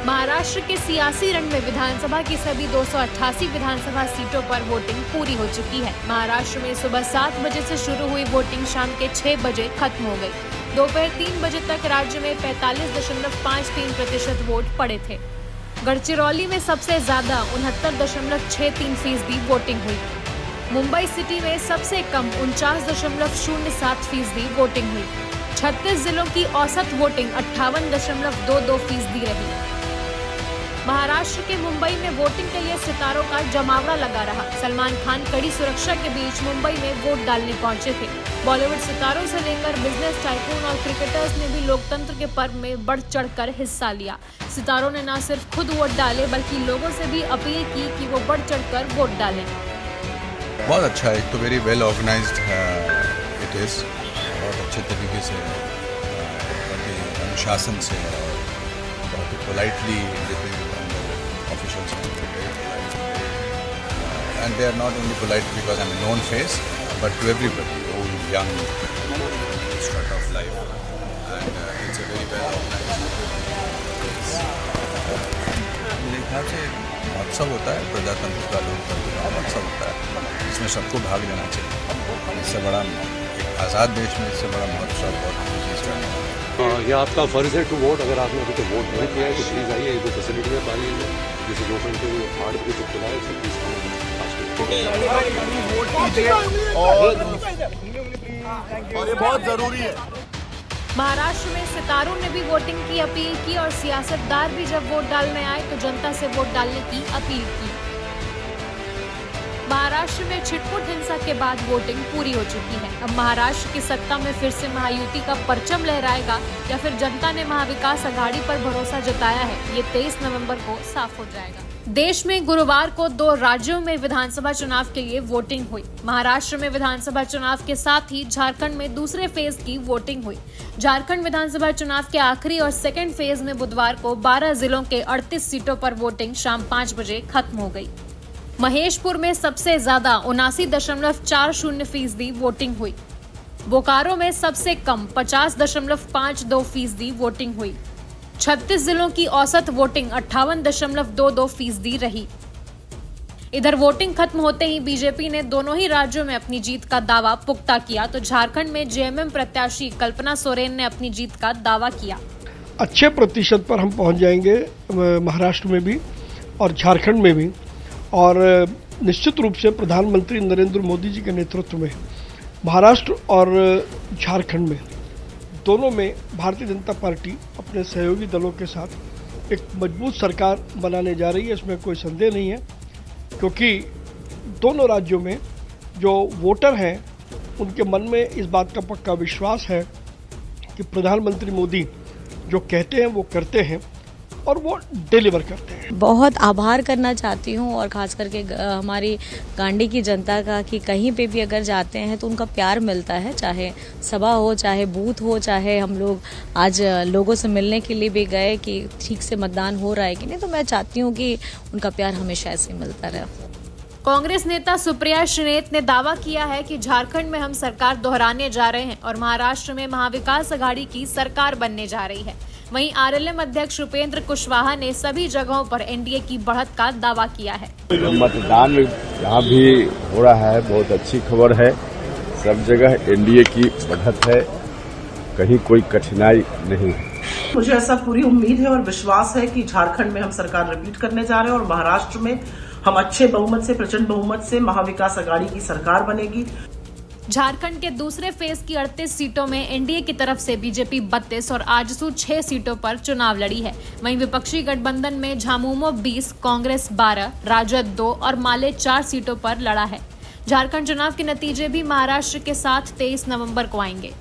महाराष्ट्र के सियासी रण में विधानसभा की सभी 288 विधानसभा सीटों पर वोटिंग पूरी हो चुकी है। महाराष्ट्र में सुबह 7 बजे से शुरू हुई वोटिंग शाम के 6 बजे खत्म हो गई। दोपहर 3 बजे तक राज्य में 45.53% वोट पड़े थे। गढ़चिरौली में सबसे ज्यादा 69.63% वोटिंग हुई। मुंबई सिटी में सबसे कम 49.07% वोटिंग हुई। 36 जिलों की औसत वोटिंग 58.22% रही। महाराष्ट्र के मुंबई में वोटिंग के लिए सितारों का जमावड़ा लगा रहा। सलमान खान कड़ी सुरक्षा के बीच मुंबई में वोट डालने पहुंचे थे। बॉलीवुड सितारों से लेकर बिजनेस टाइकून और क्रिकेटर्स ने भी लोकतंत्र के पर्व में बढ़ चढ़कर हिस्सा लिया। सितारों ने न सिर्फ खुद वोट डाले बल्कि लोगों से भी अपील की कि वो बढ़ चढ़कर वोट डालें। बहुत अच्छा है, तो very well organised it is. बहुत अच्छे तरीके से अनुशासन से बहुत politely officials and they are not only polite because I'm a known face but to everybody, old, young, strut of life, and it's a very well organized place. मेरे ख्याल से महोत्सव होता है, प्रजातंत्र का लोकतंत्र का महोत्सव होता है, इसमें सबको भाग लेना चाहिए। इससे बड़ा एक आज़ाद देश में इससे बड़ा महोत्सव बहुत चीज़ का है। यह आपका फर्ज है टू वोट। अगर आपने अभी तक वोट नहीं किया है तो प्लीज़ आइए, ये फैसिलिटी में पा लीजिए। जैसे 2 घंटे 8 बजे तक खुला है, सब प्लीज़ और ये बहुत जरूरी है। महाराष्ट्र में सितारों ने भी वोटिंग की अपील की और सियासतदार भी जब वोट डालने आए तो जनता से वोट डालने की अपील की। महाराष्ट्र में छिटपुट हिंसा के बाद वोटिंग पूरी हो चुकी है। अब महाराष्ट्र की सत्ता में फिर से महायुति का परचम लहराएगा या फिर जनता ने महाविकास आघाड़ी पर भरोसा जताया है, ये 23 नवंबर को साफ हो जाएगा। देश में गुरुवार को 2 राज्यों में विधानसभा चुनाव के लिए वोटिंग हुई। महाराष्ट्र में विधानसभा चुनाव के साथ ही झारखंड में दूसरे फेज की वोटिंग हुई। झारखंड विधानसभा चुनाव के आखिरी और सेकेंड फेज में बुधवार को 12 जिलों के 38 सीटों पर वोटिंग शाम 5 बजे खत्म हो गई। महेशपुर में सबसे ज्यादा 79.40% वोटिंग हुई। बोकारो में सबसे कम 50.52% वोटिंग हुई। 36 जिलों की औसत वोटिंग 58.22% रही। इधर वोटिंग खत्म होते ही बीजेपी ने दोनों ही राज्यों में अपनी जीत का दावा पुख्ता किया, तो झारखंड में जेएमएम प्रत्याशी कल्पना सोरेन ने अपनी जीत का दावा किया। अच्छे प्रतिशत पर हम पहुंच जाएंगे महाराष्ट्र में भी और झारखंड में भी, और निश्चित रूप से प्रधानमंत्री नरेंद्र मोदी जी के नेतृत्व में महाराष्ट्र और झारखंड में दोनों में भारतीय जनता पार्टी अपने सहयोगी दलों के साथ एक मजबूत सरकार बनाने जा रही है। इसमें कोई संदेह नहीं है, क्योंकि दोनों राज्यों में जो वोटर हैं उनके मन में इस बात का पक्का विश्वास है कि प्रधानमंत्री मोदी जो कहते हैं वो करते हैं और वो डिलीवर करते हैं। बहुत आभार करना चाहती हूँ और ख़ास करके हमारी गांडी की जनता का कि कहीं पे भी अगर जाते हैं तो उनका प्यार मिलता है, चाहे सभा हो, चाहे बूथ हो, चाहे हम लोग आज लोगों से मिलने के लिए भी गए कि ठीक से मतदान हो रहा है कि नहीं, तो मैं चाहती हूँ कि उनका प्यार हमेशा ऐसे ही मिलता रहे। कांग्रेस नेता सुप्रिया श्रीनेत ने दावा किया है कि झारखंड में हम सरकार दोहराने जा रहे हैं और महाराष्ट्र में महाविकास आघाड़ी की सरकार बनने जा रही है। वहीं आरएलएम अध्यक्ष उपेंद्र कुशवाहा ने सभी जगहों पर एनडीए की बढ़त का दावा किया है। मतदान यहाँ भी हो रहा है, बहुत अच्छी खबर है। सब जगह एनडीए की बढ़त है, कहीं कोई कठिनाई नहीं है। मुझे ऐसा पूरी उम्मीद है और विश्वास है कि झारखंड में हम सरकार रिपीट करने जा रहे हैं और महाराष्ट्र में हम अच्छे बहुमत से, प्रचंड बहुमत से महाविकास आघाड़ी की सरकार बनेगी। झारखंड के दूसरे फेज की 38 सीटों में एनडीए की तरफ से बीजेपी 32 और आजसू 6 सीटों पर चुनाव लड़ी है। वहीं विपक्षी गठबंधन में झामुमो 20, कांग्रेस 12, राजद 2 और माले 4 सीटों पर लड़ा है। झारखंड चुनाव के नतीजे भी महाराष्ट्र के साथ 23 नवंबर को आएंगे।